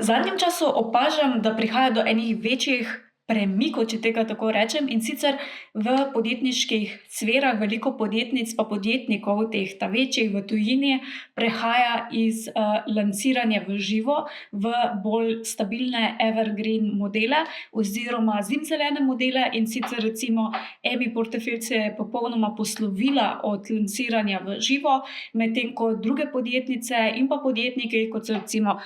Zadnjem času opažam, da prihaja do enih večjih premikov, če tega tako rečem, in sicer v podjetniških sferah veliko podjetnic pa podjetnikov, teh večjih v tujini, prehaja iz lansiranja v živo v bolj stabilne evergreen modele oziroma zimzelene modele. In sicer recimo Emi Portfelj se je popolnoma poslovila od lansiranja v živo, medtem ko druge podjetnice in pa podjetniki, kot so recimo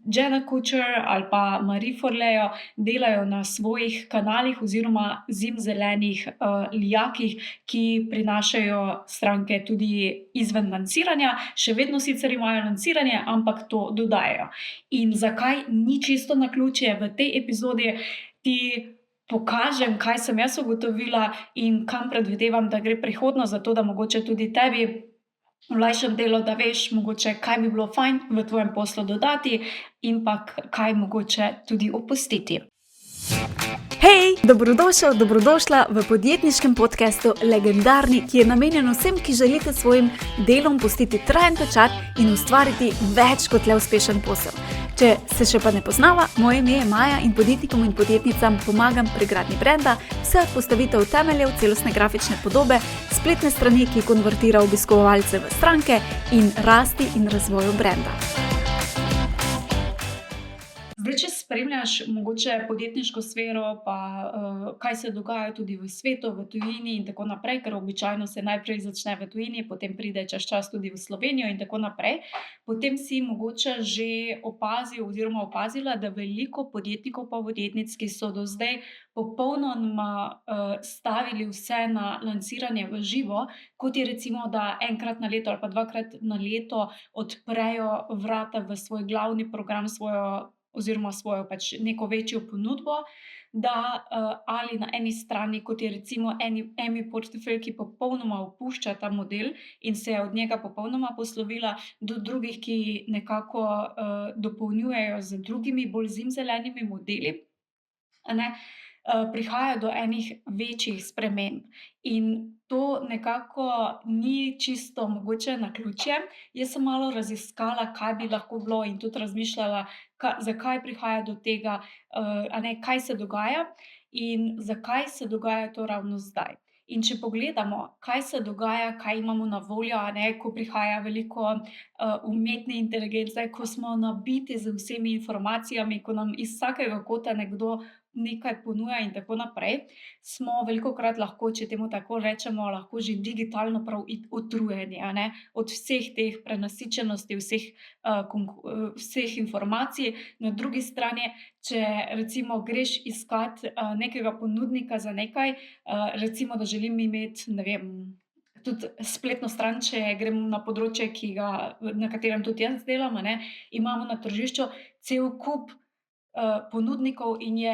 Jenna Kutcher ali pa Marie Forleo, delajo na svojih kanalih oziroma zimzelenih lijakih, ki prinašajo stranke tudi izven lansiranja. Še vedno sicer imajo lansiranje, ampak to dodajajo. In zakaj ni čisto naključje, v tej epizodi ti pokažem, kaj sem jaz ugotovila in kam predvidevam, da gre prihodnost, zato da mogoče tudi tebi olajšam delo, da veš mogoče, kaj bi bilo fajn v tvojem poslu dodati in pa kaj mogoče tudi opustiti. Hej, dobrodošel, dobrodošla v podjetniškem podcastu Legendarni, ki je namenjen vsem, ki želite s svojim delom pustiti trajen pečat in ustvariti več kot le uspešen posel. Če se še pa ne poznava, moje ime je Maja in podjetnikom in podjetnicam pomagam pri gradnji brenda, vse od postavitev temeljev celostne grafične podobe, spletne strani, ki konvertira obiskovalce v stranke, in rasti in razvoju brenda. Zdaj, če spremljaš mogoče podjetniško sfero, pa kaj se dogaja tudi v svetu, v tujini in tako naprej, ker običajno se najprej začne v tujini, potem pride čez čas tudi v Slovenijo in tako naprej, potem si mogoče že opazil oziroma opazila, da veliko podjetnikov pa podjetnic, ki so do zdaj popolnoma stavili vse na lansiranje v živo, kot je recimo, da enkrat na leto ali pa dvakrat na leto odprejo vrata v svoj glavni program, svojo pač neko večjo ponudbo, da ali na eni strani, kot je recimo Emi Portfelj, ki popolnoma opušča ta model in se je od njega popolnoma poslovila, do drugih, ki nekako dopolnjujejo z drugimi, bolj zimzelenimi modeli, a ne, prihaja do enih večjih sprememb. In to nekako ni čisto mogoče naključje. Jaz sem malo raziskala, kaj bi lahko bilo, in tudi razmišljala, zakaj prihaja do tega, a ne, kaj se dogaja in zakaj se dogaja to ravno zdaj. In če pogledamo, kaj se dogaja, kaj imamo na voljo, a ne, ko prihaja veliko umetne inteligence, ko smo nabiti z vsemi informacijami, ko nam iz vsakega kota nekdo nekaj ponuja in tako naprej, smo velikokrat lahko, če temu tako rečemo, lahko že digitalno prav utrujeni, a ne, od vseh teh prenasičenosti, vseh informacij. Na drugi strani, če recimo greš iskat nekega ponudnika za nekaj, recimo, da želim imeti, ne vem, tudi spletno stran, če grem na področje, na katerem tudi jaz delam, a ne, imamo na tržišču cel kup ponudnikov in je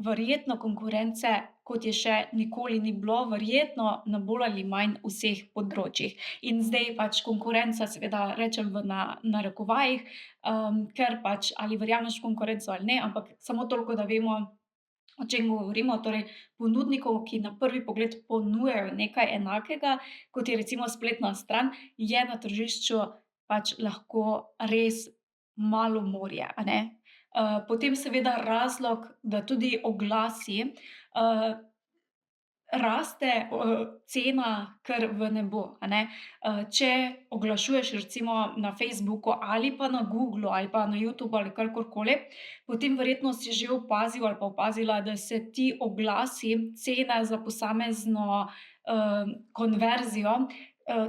verjetno konkurence, kot je še nikoli ni bilo, verjetno na bolj ali manj vseh področjih. In zdaj pač konkurenca, seveda rečem v narekovajih, ker pač ali verjameš v konkurenco ali ne, ampak samo toliko, da vemo, o čem govorimo. Torej, ponudnikov, ki na prvi pogled ponujajo nekaj enakega, kot je recimo spletna stran, je na tržišču pač lahko res malo morje, a ne. Potem seveda razlog, da tudi oglasi raste cena kar v nebo, a ne. Če oglašuješ recimo na Facebooku ali pa na Googlu ali pa na YouTubu ali kakorkoli, potem verjetno si že opazil ali pa opazila, da se ti oglasi, cene za posamezno konverzijo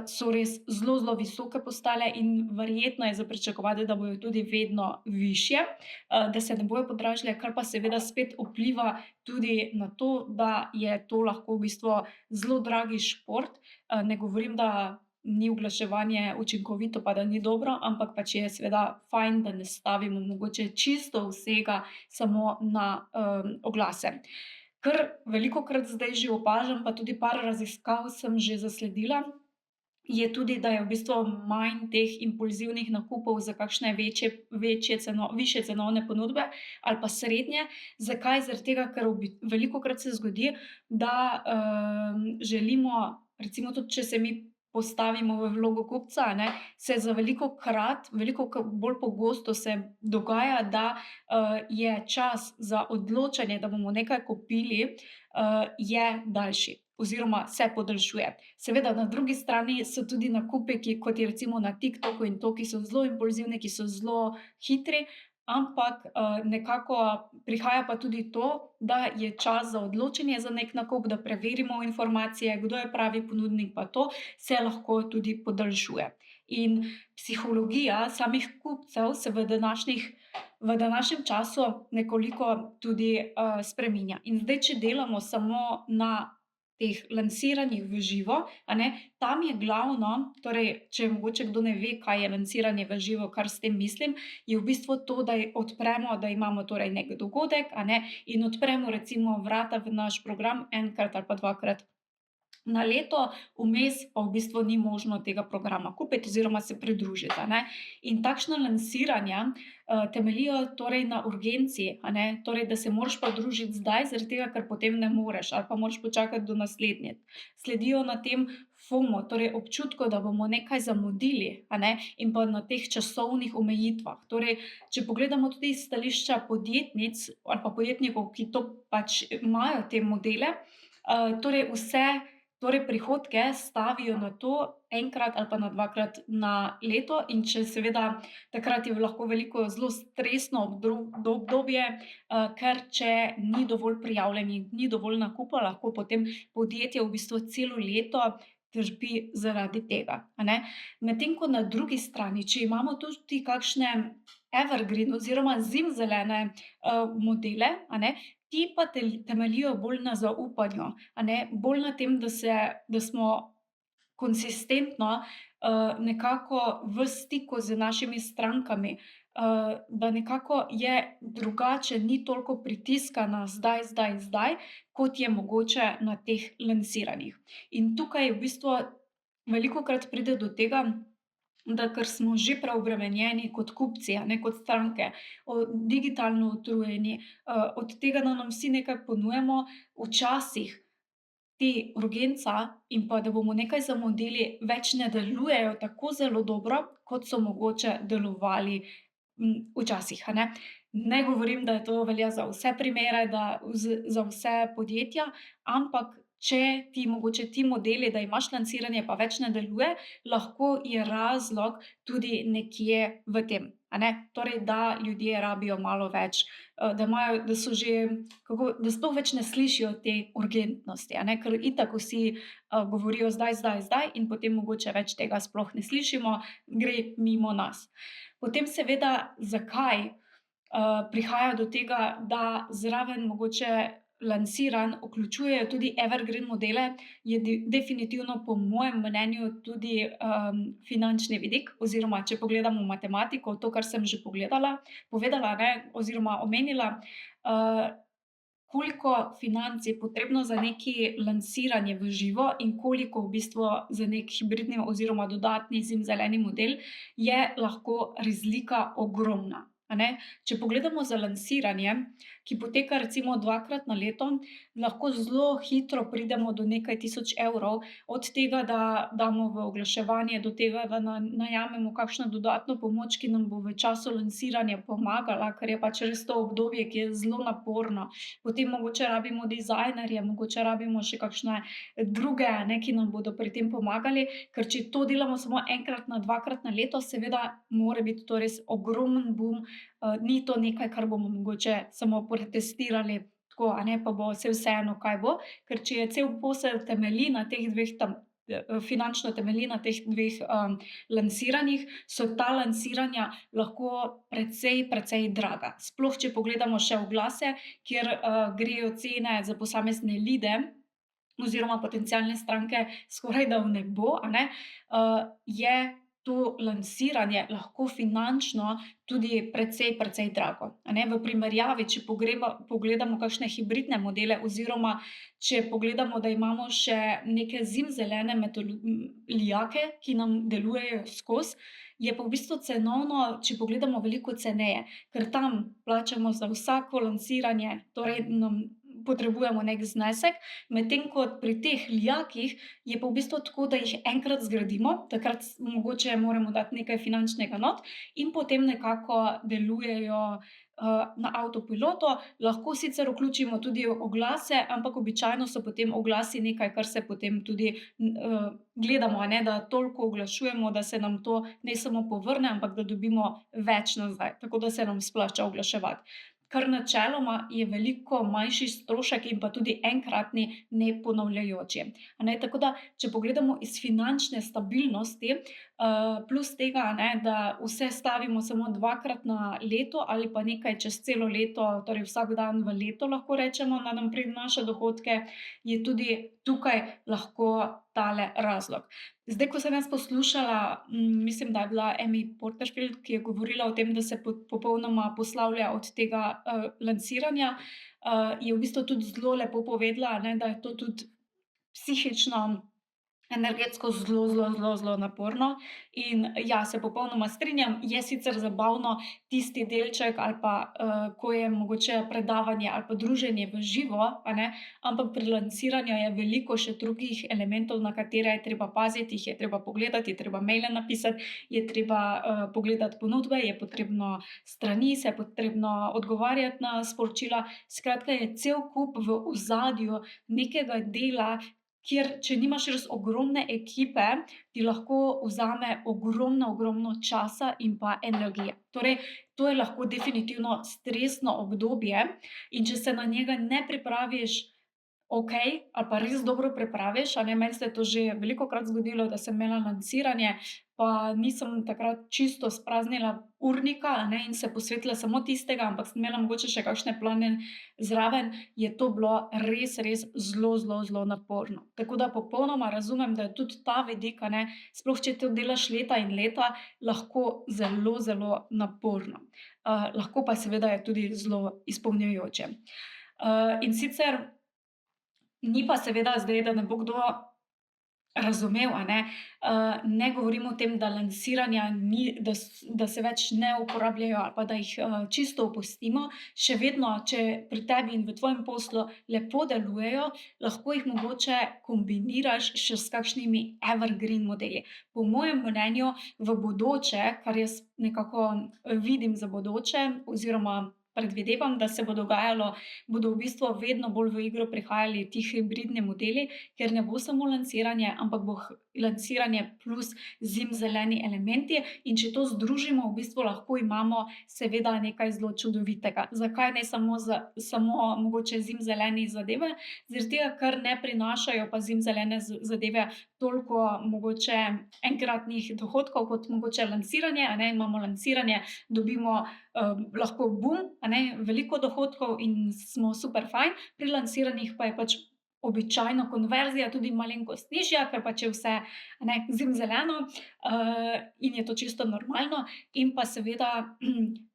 so res zelo, zelo visoke postale in verjetno je za pričakovati, da bojo tudi vedno višje, da se ne bojo podražile, kar pa seveda spet vpliva tudi na to, da je to lahko v bistvu zelo drag šport. Ne govorim, da ni oglaševanje učinkovito pa da ni dobro, ampak pač je seveda fajn, da ne stavimo mogoče čisto vsega samo na oglase. Kar velikokrat zdaj že opažam, pa tudi par raziskav sem že zasledila, je tudi, da je v bistvu manj teh impulzivnih nakupov za kakšne višje cenovne ponudbe ali pa srednje. Zakaj? Zaradi tega, ker velikokrat se zgodi, da želimo recimo tudi, če se mi postavimo v vlogo kupca, a ne, se za velikokrat, bolj pogosto se dogaja, da, je čas za odločanje, da bomo nekaj kupili, je daljši oziroma se podaljšuje. Seveda na drugi strani so tudi nakupi, kot je recimo na TikToku in to, ki so zelo impulzivni, ki so zelo hitri, ampak, nekako prihaja pa tudi to, da je čas za odločanje za neki nakup, da preverimo informacije, kdo je pravi ponudnik, pa to se lahko tudi podaljšuje. In psihologija samih kupcev se v današnjem času nekoliko tudi, spreminja. In zdaj, če delamo samo na teh lansiranjih v živo, a ne, tam je glavno, torej, če mogoče kdo ne ve, kaj je lansiranje v živo, kar s tem mislim, je v bistvu to, da odpremo, da imamo torej neki dogodek, a ne, in odpremo recimo vrata v naš program enkrat ali pa dvakrat na leto, vmes pa v bistvu ni možno tega programa kupiti oziroma se pridružiti, a ne. In takšna lansiranja, temeljijo torej na urgenci, a ne, torej da se moraš pridružiti zdaj, zaradi tega, ker potem ne moreš ali pa moraš počakati do naslednje. Sledijo na tem FOMO, torej občutku, da bomo nekaj zamudili, a ne, in pa na teh časovnih omejitvah. Torej, če pogledamo tudi iz stališča podjetnic ali pa podjetnikov, ki to pač imajo te modele, torej vse torej prihodke stavijo na to enkrat ali pa na dvakrat na leto, in če seveda takrat je lahko veliko zelo stresno obdobje, ker če ni dovolj prijavljenih, ni dovolj nakupa, lahko potem podjetje v bistvu celo leto trpi zaradi tega, a ne. Medtem ko na drugi strani, če imamo tudi kakšne evergreen oziroma zimzelene, modele, a ne, ti pa temeljijo bolj na zaupanju, a ne, bolj na tem, da smo konsistentno, nekako v stiku z našimi strankami, da nekako je drugače, ni toliko pritiska na zdaj, zdaj, zdaj, kot je mogoče na teh lansiranjih. In tukaj v bistvu velikokrat pride do tega, da ker smo že preobremenjeni kot kupci, a ne, kot stranke, digitalno utrujeni, od tega, da nam vsi nekaj ponujamo, včasih te urgenca in pa da bomo nekaj zamudili, več ne delujejo tako zelo dobro, kot so mogoče delovali, včasih, a ne. Ne govorim, da to velja za vse primere, za vse podjetja, ampak če mogoče ti modeli, da imaš lansiranje, pa več ne deluje, lahko je razlog tudi nekje v tem, a ne. Torej, da ljudje rabijo malo več, da so že, da sploh več ne slišijo te urgentnosti, a ne, ker itak vsi, govorijo zdaj, zdaj, zdaj in potem mogoče več tega sploh ne slišimo, gre mimo nas. Potem seveda, zakaj, prihaja do tega, da zraven mogoče lansiranj vključujejo tudi evergreen modele, je definitivno po mojem mnenju tudi, finančni vidik, oziroma če pogledamo matematiko, to, kar sem že povedala, ne, oziroma omenila, koliko financ je potrebno za neki lansiranje v živo in koliko v bistvu za neki hibridni oziroma dodatni zimzeleni model, je lahko razlika ogromna, a ne. Če pogledamo za lansiranje, ki poteka recimo dvakrat na leto, lahko zelo hitro pridemo do nekaj tisoč evrov, od tega, da damo v oglaševanje, do tega, da najamemo kakšno dodatno pomoč, ki nam bo v času lansiranja pomagala, ker je pač res to obdobje, ki je zelo naporno. Potem mogoče rabimo dizajnerje, mogoče rabimo še kakšne druge, a ne, ki nam bodo pri tem pomagali, ker če to delamo samo enkrat na dvakrat na leto, seveda mora biti to res ogromen bum, ni to nekaj, kar bomo mogoče samo pretestirali tako, a ne, pa bo saj vseeno, kaj bo, ker če je cel posel temelji na teh dveh finančno temelji na teh dveh, lansiranjih, so ta lansiranja lahko precej, precej draga. Sploh če pogledamo še oglase, kjer, grejo cene za posamezne lide oziroma potencialne stranke skorajda v nebo, a ne, je to lansiranje lahko finančno tudi precej, precej drago, a ne. V primerjavi, če pogledamo kakšne hibridne modele oziroma če pogledamo, da imamo še neke zimzelene lijake, ki nam delujejo skozi, je pa v bistvu cenovno, če pogledamo, veliko ceneje, ker tam plačamo za vsako lansiranje, torej nam potrebujemo nek znesek, medtem ko pri teh lijakih je pa v bistvu tako, da jih enkrat zgradimo, takrat mogoče moramo dati nekaj finančnega not in potem nekako delujejo na avtopilotu. Lahko sicer vključimo tudi oglase, ampak običajno so potem oglasi nekaj, kar se potem tudi gledamo, a ne, da toliko oglašujemo, da se nam to ne samo povrne, ampak da dobimo več nazaj, tako da se nam splača oglaševati. Kar načeloma je veliko manjši strošek in pa tudi enkratni, ne ponavljajoči, a ne. Tako da, če pogledamo iz finančne stabilnosti, plus tega, a ne, da vse stavimo samo dvakrat na leto ali pa nekaj čez celo leto, torej vsak dan v letu lahko rečemo, da nam prinaša dohodke, je tudi tukaj lahko tale razlog. Zdaj, ko sem jaz poslušala, mislim, da je bila Amy Porterfield, ki je govorila o tem, da se popolnoma poslavlja od tega lansiranja, je v bistvu tudi zelo lepo povedala, a ne, da je to tudi psihično, energetsko zelo, zelo, zelo, zelo naporno. In ja, se popolnoma strinjam, je sicer zabavno tisti delček ali pa ko je mogoče predavanje ali pa druženje v živo, a ne, ampak pri lansiranju je veliko še drugih elementov, na katere je treba paziti, jih je treba pogledati, je treba maile napisati, je treba pogledati ponudbe, je potrebno strani, se je potrebno odgovarjati na sporočila. Skratka, je cel kup v ozadju nekega dela, kjer če nimaš res ogromne ekipe, ti lahko vzame ogromno, ogromno časa in pa energije. Torej, to je lahko definitivno stresno obdobje in če se na njega ne pripraviš okej ali pa res dobro pripraviš, a ne, meni se je to že velikokrat zgodilo, da sem imela lansiranje, pa nisem takrat čisto spraznila urnika, a ne, in se posvetila samo tistega, ampak sem imela mogoče še kakšne plane zraven, je to bilo res, res zelo, zelo, zelo naporno. Tako da popolnoma razumem, da je tudi ta vidik, a ne, sploh če to delaš leta in leta, lahko zelo, zelo naporno. Lahko pa seveda je tudi zelo izpolnjujoče. In sicer ni pa seveda zdaj, da ne bo kdo razumel, a ne, ne govorim o tem, da lansiranja ni, da se več ne uporabljajo ali pa da jih čisto opustimo. Še vedno, če pri tebi in v tvojem poslu lepo delujejo, lahko jih mogoče kombiniraš še s kakšnimi evergreen modeli. Po mojem mnenju v bodoče, kar jaz nekako vidim za bodoče oziroma predvidevam, da se bo dogajalo, bodo v bistvu vedno bolj v igro prihajali ti hibridni modeli, ker ne bo samo lansiranje, ampak bo lansiranje plus zimzeleni elementi, in če to združimo, v bistvu lahko imamo seveda nekaj zelo čudovitega. Zakaj ne samo mogoče zimzeleni zadeve? Zaradi tega, ker ne prinašajo pa zimzelene zadeve toliko mogoče enkratnih dohodkov kot mogoče lansiranje, a ne, imamo lansiranje, dobimo lahko a ne, veliko dohodkov in smo super fajn, pri lansiranjih pa je pač običajno konverzija tudi malenkost nižja, ker pač je vse, a ne, zimzeleno, in je to čisto normalno in pa seveda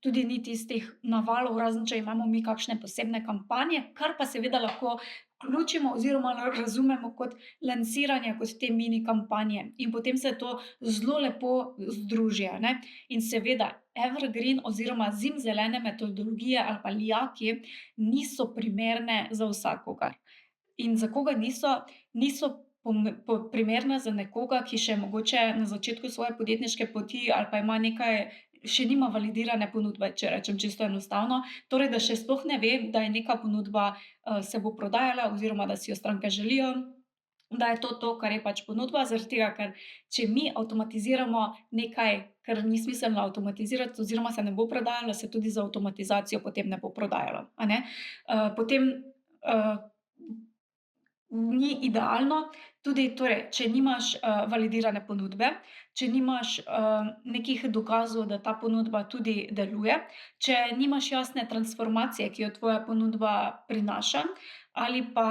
tudi ni tistih navalov, razen če imamo mi kakšne posebne kampanje, kar pa seveda lahko vključimo oziroma razumemo kot lansiranje, kot te mini kampanje, in potem se to zelo lepo združi, a ne. In seveda evergreen oziroma zimzelene metodologije ali pa lijaki niso primerne za vsakogar. In za koga niso? Niso primerne za nekoga, ki še mogoče na začetku svoje podjetniške poti ali pa ima nekaj, še nima validirane ponudbe, če rečem čisto enostavno. Torej, da še sploh ne ve, da je neka ponudba se bo prodajala oziroma da si jo stranke želijo, da je to, kar je pač ponudba, zaradi tega, ker če mi avtomatiziramo nekaj, kar ni smiselno avtomatizirati oziroma se ne bo prodajalo, se tudi z avtomatizacijo potem ne bo prodajalo, a ne. Potem ni idealno tudi, torej, če nimaš validirane ponudbe, če nimaš nekih dokazov, da ta ponudba tudi deluje, če nimaš jasne transformacije, ki jo tvoja ponudba prinaša, ali pa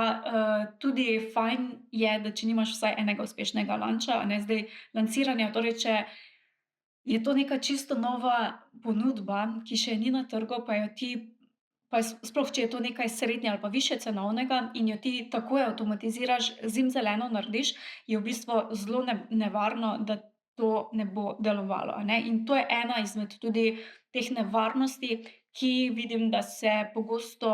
tudi fajn je, da če nimaš vsaj enega uspešnega launcha, a ne, zdaj lansiranja, torej če je to neka čisto nova ponudba, ki še ni na trgu, pa jo ti, pa sploh, če je to nekaj srednje ali pa višje cenovnega in jo ti takoj avtomatiziraš, zimzeleno narediš, je v bistvu zelo nevarno, da to ne bo delovalo, a ne. In to je ena izmed tudi teh nevarnosti, ki vidim, da se pogosto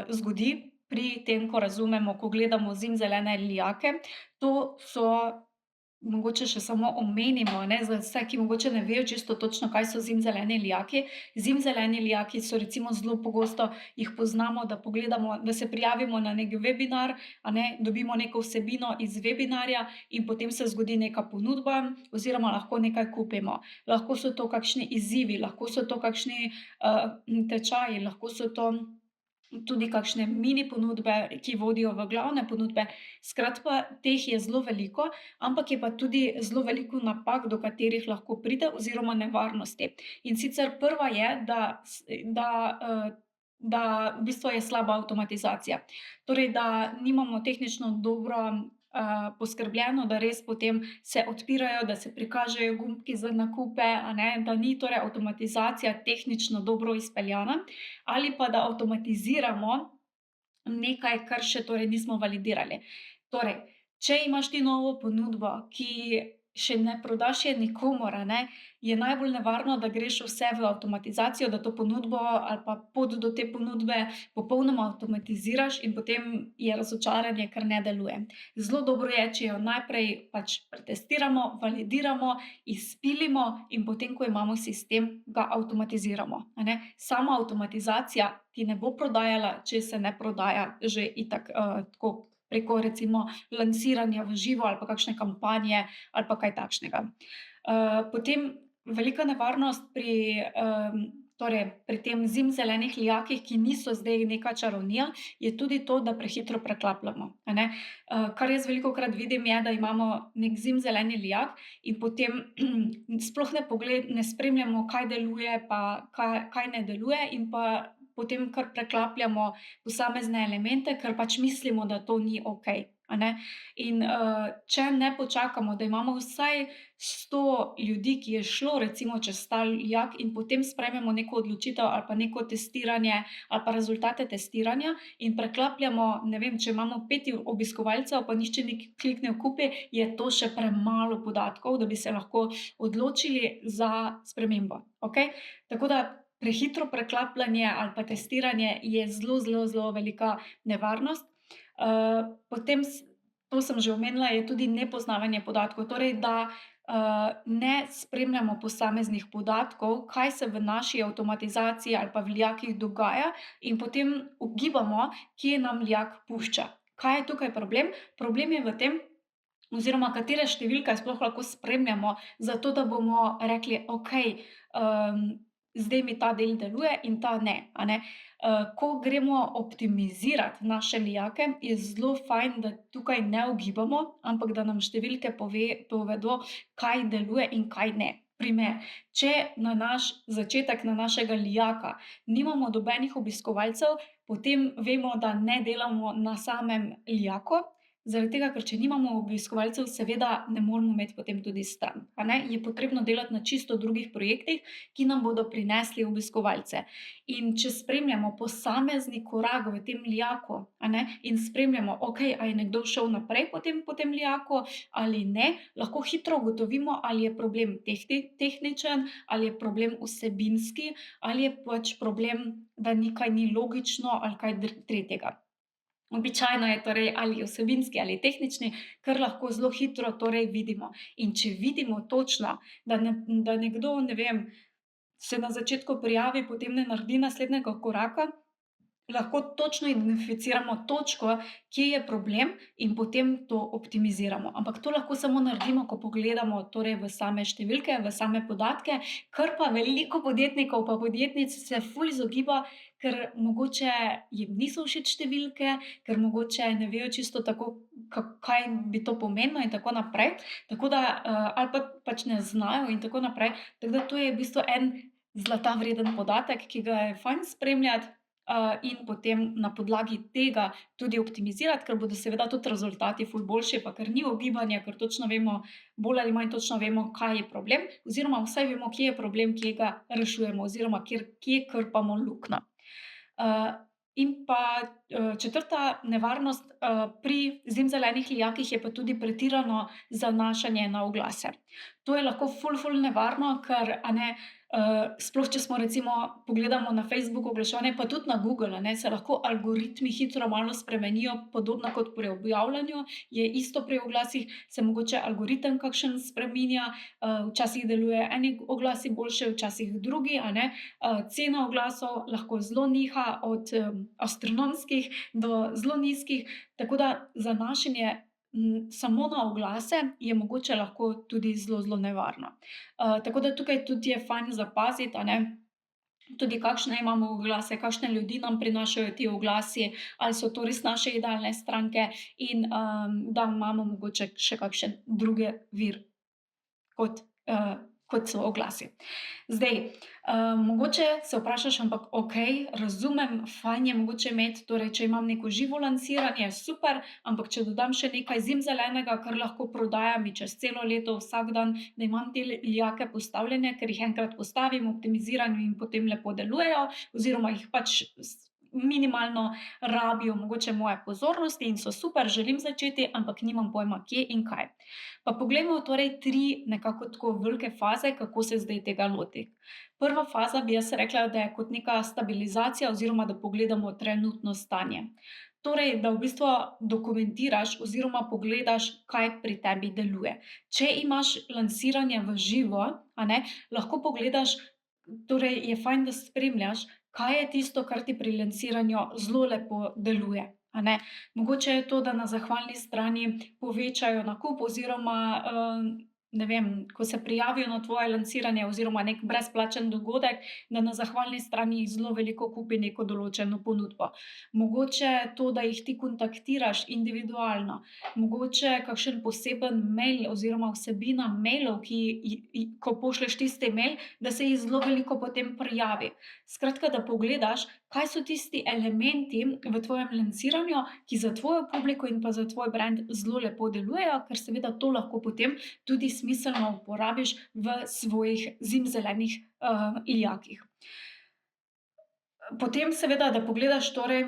zgodi pri tem, ko razumemo, ko gledamo zimzelene lijake. To so, mogoče še samo omenimo, a ne, za vse, ki mogoče ne vejo čisto točno, kaj so zimzeleni lijaki. Zimzeleni lijaki so recimo zelo pogosto, jih poznamo, da pogledamo, da se prijavimo na neki webinar, a ne, dobimo neko vsebino iz webinarja in potem se zgodi neka ponudba oziroma lahko nekaj kupimo. Lahko so to kakšni izzivi, lahko so to kakšni, tečaji, lahko so to tudi kakšne mini ponudbe, ki vodijo v glavne ponudbe. Skratka, teh je zelo veliko, ampak je pa tudi zelo veliko napak, do katerih lahko pride oziroma nevarnosti. In sicer prva je, da v bistvu je slaba avtomatizacija. Torej, da nimamo tehnično dobro, poskrbljeno, da res potem se odpirajo, da se prikažejo gumbki za nakupe, a ne, da ni torej avtomatizacija tehnično dobro izpeljana, ali pa da avtomatiziramo nekaj, kar še torej nismo validirali. Torej, če imaš ti novo ponudbo, ki še ne prodaš je nikomur, a ne, je najbolj nevarno, da greš vse v avtomatizacijo, da to ponudbo ali pa pot do te ponudbe popolnoma avtomatiziraš in potem je razočaranje, ker ne deluje. Zelo dobro je, če jo najprej pač pretestiramo, validiramo, izpilimo in potem, ko imamo sistem, ga avtomatiziramo, a ne. Sama avtomatizacija ti ne bo prodajala, če se ne prodaja že itak, tako preko recimo lansiranja v živo ali pa kakšne kampanje ali pa kaj takšnega. Potem velika nevarnost torej pri tem zimzelenih lijakih, ki niso zdaj neka čarovnija, je tudi to, da prehitro preklapljamo, a ne. Kar jaz velikokrat vidim, je, da imamo neki zimzeleni lijak in potem sploh ne spremljamo, kaj deluje pa kaj ne deluje in pa potem kar preklapljamo posamezne elemente, ker pač mislimo, da to ni okej, a ne. In, če ne počakamo, da imamo vsaj 100 ljudi, ki je šlo recimo čez ta lijak in potem sprejmemo neko odločitev ali pa neko testiranje ali pa rezultate testiranja in preklapljamo, ne vem, če imamo 5 obiskovalcev, pa nihče ni kliknil kupiti, je to še premalo podatkov, da bi se lahko odločili za spremembo, okej. Tako da prehitro preklapljanje ali pa testiranje je zelo, zelo, zelo velika nevarnost. Potem to sem že omenila, je tudi nepoznavanje podatkov, torej da, ne spremljamo posameznih podatkov, kaj se v naši avtomatizaciji ali pa v lijakih dogaja, in potem ugibamo, kje nam lijak pušča. Kaj je tukaj problem? Problem je v tem, oziroma katere številke sploh lahko spremljamo, zato da bomo rekli: "Okej, zdaj mi ta del deluje in ta ne." A ne. Ko gremo optimizirat naše lijake, je zelo fajn, da tukaj ne ugibamo, ampak da nam številke povedo, kaj deluje in kaj ne. Primer: če na naš začetek na našega lijaka nimamo nobenih obiskovalcev, potem vemo, da ne delamo na samem lijaku, zaradi tega, ker če nimamo obiskovalcev, seveda ne moremo imeti potem tudi strank, a ne. Je potrebno delati na čisto drugih projektih, ki nam bodo prinesli obiskovalce. In če spremljamo posamezni korak v tem lijaku, a ne, in spremljamo, okej, a je nekdo šel naprej po tem lijaku ali ne, lahko hitro ugotovimo, ali je problem tehničen, ali je problem vsebinski, ali je pač problem, da nekaj ni logično ali kaj tretjega. Običajno je torej ali vsebinski ali tehnični, kar lahko zelo hitro torej vidimo. In če vidimo točno, da nekdo, ne vem, se na začetku prijavi, potem ne naredi naslednjega koraka, lahko točno identificiramo točko, kje je problem, in potem to optimiziramo. Ampak to lahko samo naredimo, ko pogledamo torej v same številke, v same podatke, kar pa veliko podjetnikov pa podjetnic se ful izogiba, ker mogoče jim niso všeč številke, ker mogoče ne vejo čisto tako, kaj bi to pomenilo in tako naprej. Tako da, ali pa pač ne znajo in tako naprej. Tako da to je v bistvu en zlata vreden podatek, ki ga je fajn spremljati, in potem na podlagi tega tudi optimizirati, ker bodo seveda tudi rezultati ful boljši, pa ker ni ugibanja, ker točno vemo, bolj ali manj točno vemo, kaj je problem, oziroma vsaj vemo, kje je problem, kje ga rešujemo oziroma kje krpamo luknjo. In pa, četrta nevarnost, pri zimzelenih lijakih je pa tudi pretirano zanašanje na oglase. To je lahko ful nevarno, ker, a ne, Sploh če smo recimo pogledamo na Facebook oglaševanje, pa tudi na Google, a ne, se lahko algoritmi hitro malo spremenijo, podobno kot pri objavljanju, je isto pri oglasih, se mogoče algoritem kakšen spreminja, včasih delujejo eni oglasi boljše, včasih drugi, a ne. Cena oglasov lahko zelo niha od, astronomskih do zelo nizkih, tako da zanašanje, samo na oglase je mogoče lahko tudi zelo, zelo nevarno. Tako da tukaj tudi je fajn zapaziti, a ne, tudi kakšne imamo oglase, kakšne ljudi nam prinašajo ti oglasi, ali so to res naše idealne stranke in, da imamo mogoče še kakšen drugi vir kot so oglasi. Zdaj, mogoče se vprašaš, ampak okej, razumem, fajn je mogoče imeti, torej če imam neko živo lansiranje, super, ampak če dodam še nekaj zimzelenega, kar lahko prodajam čez celo leto, vsak dan, da imam te lijake postavljene, ker jih enkrat postavim, optimiziram in potem lepo delujejo oziroma jih pač minimalno rabijo mogoče moje pozornosti in so super, želim začeti, ampak nimam pojma, kje in kaj. Pa poglejmo torej 3 nekako tako velike faze, kako se zdaj tega lotiti. Prva faza bi jaz rekla, da je kot neka stabilizacija oziroma da pogledamo trenutno stanje. Torej, da v bistvu dokumentiraš oziroma pogledaš, kaj pri tebi deluje. Če imaš lansiranje v živo, a ne, lahko pogledaš, torej je fajn, da spremljaš, kaj je tisto, kar ti pri lansiranju zelo lepo deluje, a ne. Mogoče je to, da na zahvalni strani povečajo nakup oziroma, ne vem, ko se prijavijo na tvoje lansiranje oziroma neki brezplačen dogodek, da na zahvalni strani jih zelo veliko kupi neko določeno ponudbo. Mogoče to, da jih ti kontaktiraš individualno, mogoče kakšen poseben mail oziroma vsebina mailov, ko pošlješ tisti mail, da se jih zelo veliko potem prijavi. Skratka, da pogledaš, kaj so tisti elementi v tvojem lansiranju, ki za tvojo publiko in pa za tvoj brand zelo lepo delujejo, ker seveda to lahko potem tudi smiselno uporabiš v svojih zimzelenih, lijakih. Potem seveda, da pogledaš torej,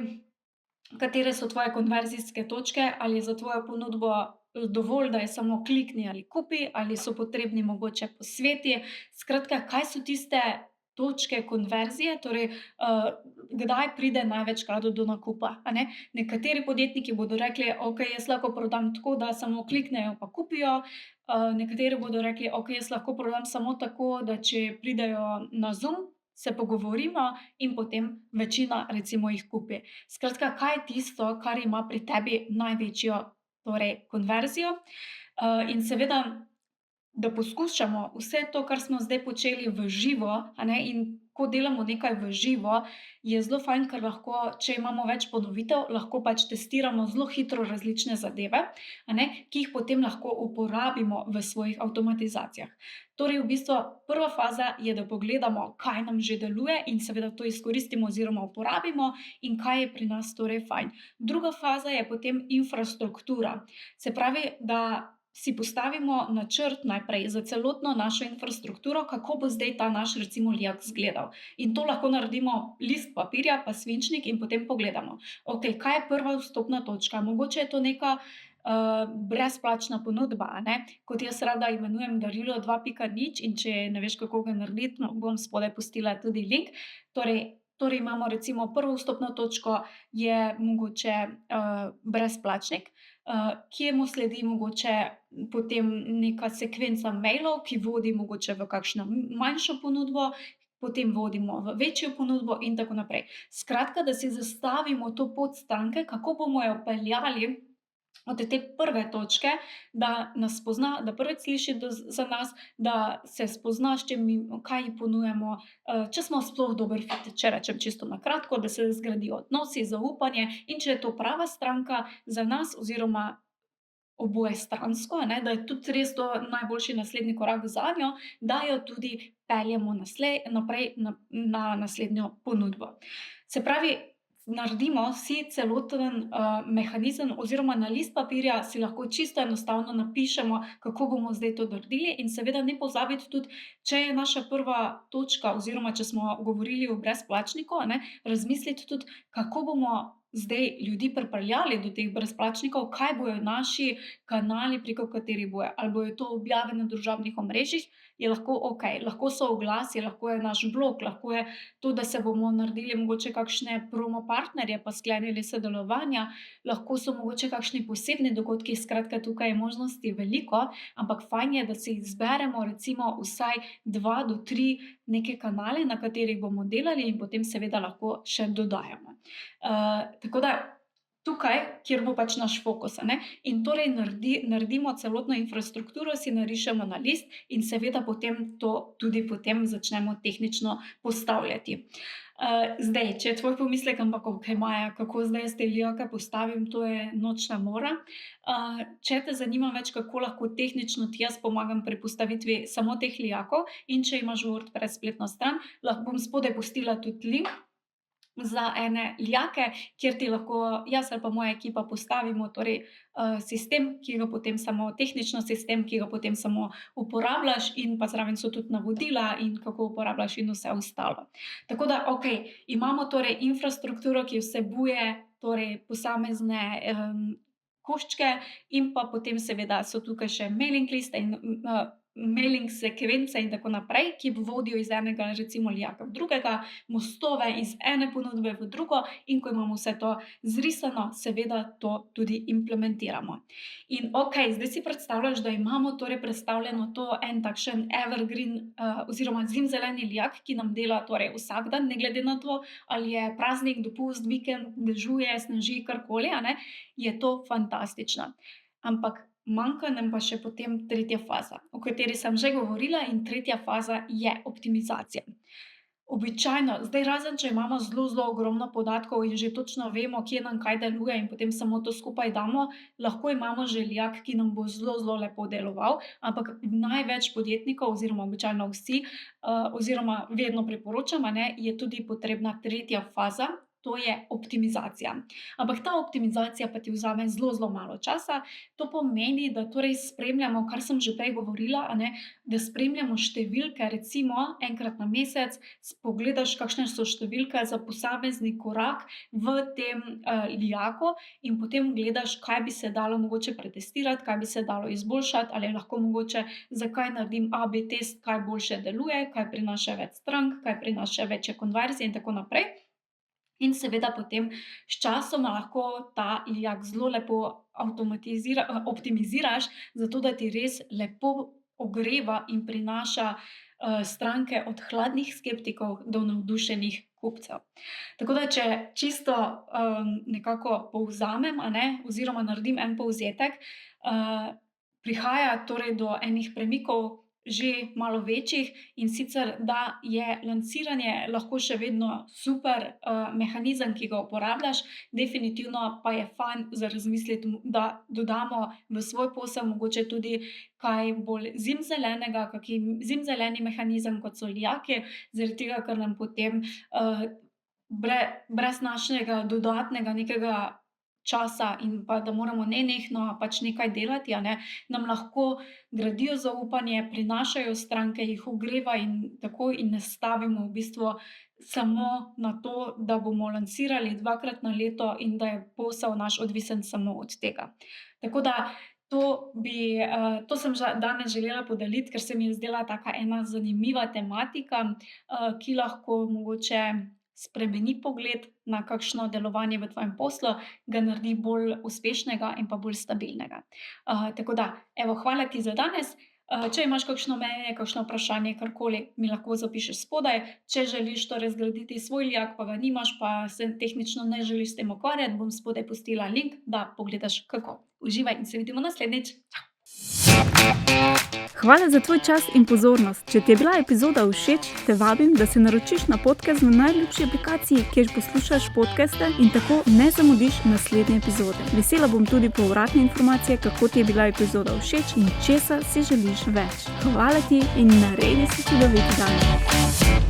katere so tvoje konverzijske točke, ali je za tvojo ponudbo dovolj, da je samo klikni ali kupi, ali so potrebni mogoče posveti. Skratka, kaj so tiste točke konverzije, torej, kdaj pride največkrat do nakupa, a ne. Nekateri podjetniki bodo rekli: "Okej, jaz lahko prodam tako, da samo kliknejo pa kupijo." Nekateri bodo rekli: "Okej, jaz lahko prodam samo tako, da če pridejo na Zoom, se pogovorimo in potem večina recimo jih kupi." Skratka, kaj je tisto, kar ima pri tebi največjo torej konverzijo, in seveda, da poskušamo vse to, kar smo zdaj počeli v živo, a ne, in ko delamo nekaj v živo, je zelo fajn, ker lahko, če imamo več ponovitev, lahko pač testiramo zelo hitro različne zadeve, a ne, ki jih potem lahko uporabimo v svojih avtomatizacijah. Torej v bistvu prva faza je, da pogledamo, kaj nam že deluje in seveda to izkoristimo oziroma uporabimo in kaj je pri nas torej fajn. Druga faza je potem infrastruktura. Se pravi, da si postavimo načrt najprej za celotno našo infrastrukturo, kako bo zdaj ta naš recimo lijak izgledal. In to lahko naredimo list papirja pa svinčnik in potem pogledamo. Okej, kaj je prva vstopna točka? Mogoče je to neka, brezplačna ponudba, a ne, kot jaz rada imenujem darilo 2.0, in če ne veš, kako ga narediti, no, bom spodaj pustila tudi link. Torej imamo recimo prvo vstopno točko je mogoče, brezplačnik, ki mu sledi mogoče potem neka sekvenca mailov, ki vodi mogoče v kakšno manjšo ponudbo, potem vodimo v večjo ponudbo in tako naprej. Skratka, da si zastavimo to pot stranke, kako bomo jo peljali od te prve točke, da nas spozna, da prvič sliši za nas, da se spozna, s čim kaj ji ponujamo, če smo sploh dober fit, če rečem čisto na kratko, da se zgradijo odnosi, zaupanje, in če je to prava stranka za nas oziroma obojestransko, a ne, da je tudi res to najboljši naslednji korak zanjo, da jo tudi peljemo naprej na naslednjo ponudbo. Se pravi, naredimo si celoten, mehanizem oziroma na list papirja si lahko čisto enostavno napišemo, kako bomo zdaj to naredili, in seveda ne pozabiti tudi, če je naša prva točka oziroma če smo govorili o brezplačniku, a ne, razmisliti tudi, kako bomo zdaj ljudi pripeljali do teh brezplačnikov, kaj bojo naši kanali, preko katerih bojo. Ali bojo to objave na družabnih omrežjih, je lahko okej, lahko so oglasi, lahko je naš blog, lahko je to, da se bomo naredili mogoče kakšne promo partnerje pa sklenili sodelovanja, lahko so mogoče kakšni posebni dogodki, skratka, tukaj je možnosti veliko, ampak fajn je, da si izberemo recimo vsaj 2 do 3 neke kanale, na katerih bomo delali in potem seveda lahko še dodajamo. Tako da tukaj, kjer bo pač naš fokus, a ne, in torej naredimo celotno infrastrukturo, si narišemo na list in seveda potem to tudi potem začnemo tehnično postavljati. Zdaj, če je tvoj pomislek, ampak okej, Maja, kako zdaj jaz te lijake postavim, to je nočna mora. Če te zanima več, kako lahko tehnično ti jaz pomagam pri postavitvi samo teh lijakov in če imaš WordPress spletno stran, lahko bom spodaj pustila tudi link za ene lijake, kjer ti lahko jaz ali pa moja ekipa postavimo torej, sistem, ki ga potem samo tehnično sistem, ki ga potem samo uporabljaš in pa zraven so tudi navodila in kako uporabljaš in vse ostalo. Tako da okej, imamo torej infrastrukturo, ki vsebuje torej posamezne, koščke in pa potem seveda so tukaj še mailing liste in, mailing sekvence in tako naprej, ki vodijo iz enega recimo lijaka v drugega, mostove iz ene ponudbe v drugo, in ko imamo vse to zrisano, seveda to tudi implementiramo. In okej, zdaj si predstavljaš, da imamo torej predstavljeno to en takšen evergreen, oziroma zimzeleni lijak, ki nam dela torej vsak dan, ne glede na to, ali je praznik, dopust, vikend, dežuje, sneži, karkoli, a ne, je to fantastično. Ampak manjka nam pa še potem tretja faza, o kateri sem že govorila, in tretja faza je optimizacija. Običajno, zdaj razen če imamo zelo ogromno podatkov in že točno vemo, kje nam kaj deluje in potem samo to skupaj damo, lahko imamo že lijak, ki nam bo zelo lepo deloval, ampak največ podjetnikov oziroma običajno vsi, oziroma vedno priporočam, a ne, je tudi potrebna tretja faza, to je optimizacija. Ampak ta optimizacija pa ti vzame zelo malo časa. To pomeni, da torej spremljamo, kar sem že prej govorila, a ne, da spremljamo številke, recimo enkrat na mesec pogledaš, kakšne so številke za posamezni korak v tem, lijaku in potem gledaš, kaj bi se dalo mogoče pretestirati, kaj bi se dalo izboljšati, ali je lahko mogoče, zakaj naredim AB test, kaj boljše deluje, kaj prinaša več strank, kaj prinaša večje konverzije in tako naprej. In seveda potem sčasoma lahko ta lijak zelo lepo optimiziraš, zato da ti res lepo ogreva in prinaša, stranke od hladnih skeptikov do navdušenih kupcev. Tako da če čisto, nekako povzamem, a ne, oziroma naredim en povzetek, prihaja torej do enih premikov že malo večjih, in sicer, da je lansiranje lahko še vedno super, mehanizem, ki ga uporabljaš, definitivno pa je fajn za razmisliti, da dodamo v svoj posel mogoče tudi kaj bolj zimzelenega, kak zimzeleni mehanizem, kot so lijaki, zaradi tega, ker nam potem, brez našega dodatnega nekega časa in pa da moramo nenehno pač nekaj delati, a ne, nam lahko gradijo zaupanje, prinašajo stranke, jih ogreva in tako, in ne stavimo v bistvu samo na to, da bomo lansirali 2-krat na leto in da je posel naš odvisen samo od tega. Tako da to sem danes želela podeliti, ker se mi je zdela taka ena zanimiva tematika, ki lahko mogoče spremeni pogled na kakšno delovanje v tvojem poslu, ga naredi bolj uspešnega in pa bolj stabilnega. Tako da, evo, hvala ti za danes. Če imaš kakšno mnenje, kakšno vprašanje, karkoli, mi lahko zapišeš spodaj. Če želiš torej zgraditi svoj lijak, pa ga nimaš, pa se tehnično ne želiš s tem ukvarjati, bom spodaj pustila link, da pogledaš, kako. Uživaj in se vidimo naslednjič. Hvala za tvoj čas in pozornost. Če ti je bila epizoda všeč, te vabim, da se naročiš na podcast v najljubši aplikaciji, kjer poslušaš podcaste, in tako ne zamudiš naslednje epizode. Vesela bom tudi povratne informacije, kako ti je bila epizoda všeč in česa si želiš več. Hvala ti in naredi si čudovit dan.